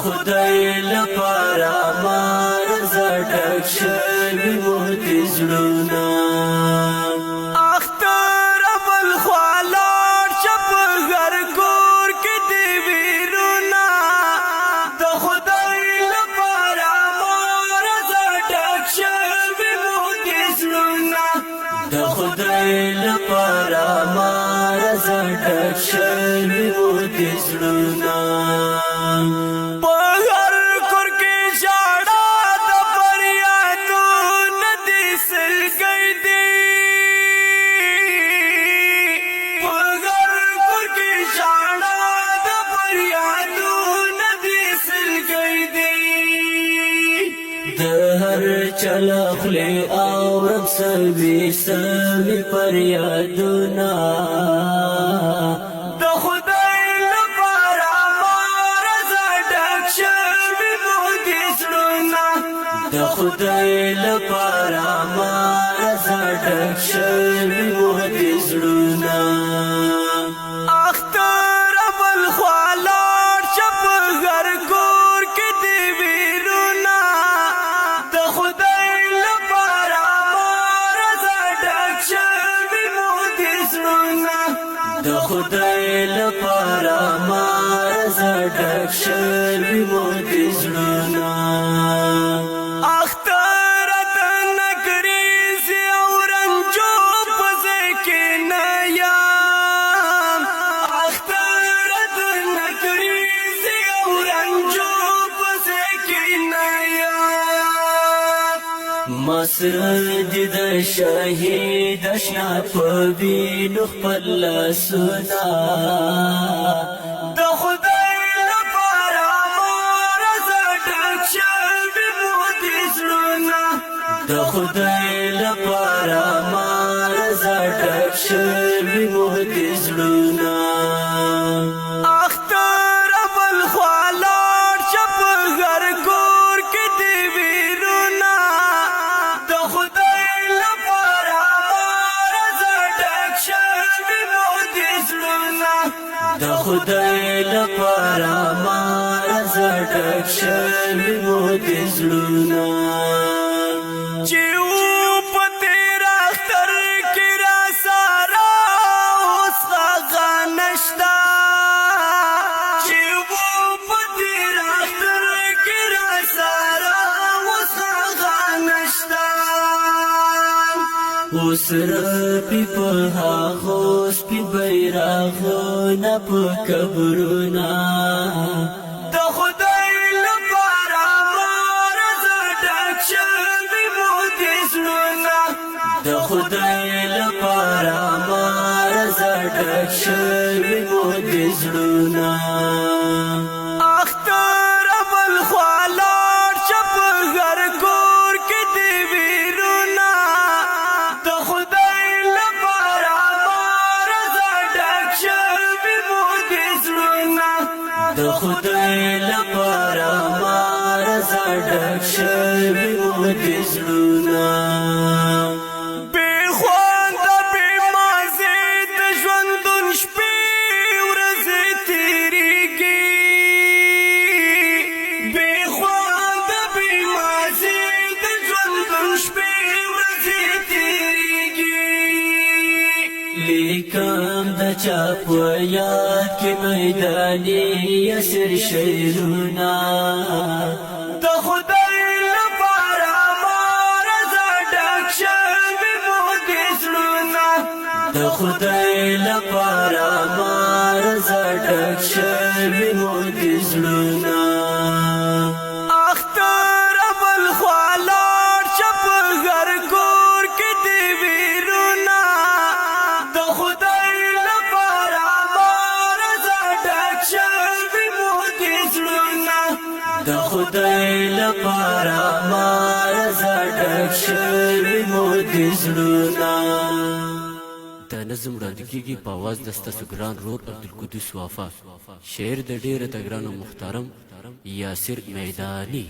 خدای لپاره مارزه ډک شوي وو د زړونه اختر بل خوا لاړ شه په هر کور کې دې ویرونه د خدای لپاره مارزه ډک شوي وو د زړونه د خدای لپاره مارزه ډک شوي وو د زړونه په هر کور کې ژړا د فریادونه دې سلګۍ دي په هر کور کې ژړا د فریادونه دې سلګۍ دي د هر چل خولې اورم سوي سوي فریادونه د خدای لپاره مارزه ډک شوي وو د زړونه د خدای لپاره مارزه ډک شوي وو د زړونه اختر بل خوا لاړ شه په هر کور کې دې ویرونه د خدای لپاره مارزه ډک شوي وو د زړونه د خدای لپاره مارزه ډک شوي وو د زړونه اختر د نګریزې او رنجو په ځای کې نه یم اختر د نګریزې او رنجو په ځای کې نه یم مسجد د شهید اشنا په وینو خپل لاسونه د خدای لپاره مارزه ډک شوي وو د زړونه د خدای لپاره مارزه ډک شوي وو د زړونه اختر بل خوا لاړ شه په هر کور کې دې ویرونه د خدای لپاره مارزه ډک شوي وو د زړونه د خدای لپاره مارزه ډک شوي وو د زړونه چې و په تېر اختر کې را ساره اوس هغه نشته چې و په تېر اختر کې را ساره اوس هغه نشته اوس رپي په هغو سپي بیرغونه په قبرونه د خدای لپاره مارزه ډک شوي وو د زړونه د خدای لپاره مارزه ډک شوي وو د زړونه اختر بل خوا لاړ شه په هر کور کې دې ویرونه د خدای لپاره مارزه ډک شوي وو د زړونه د خدای لپاره مارزه ډک شوي وو د زړونه بې خونده بې مازې د ژوندون شپې ورځې تېرېږي بې خونده بې مازې د ژوندون شپې ورځې تېرېږي لیکم د چا په یاد کې میداني یسر شعرونه د خدای لپاره مارزه ډک شوي وو د زړونه د خدای لپاره مارزه ډک شوي وو د زړونه اختر بل خوا لاړ شه په هر کور کې دې ویرونه د خدای لپاره مارزه ډک شوي وو د زړونه د خدای لپاره مارزه ډک شوي وو د زړونه د نظم وړاندې کېږي په اواز د ستاسو ګران رور عبدالقدوس وفا شعر د ډېره د ګرانو محترم یاسر میدانی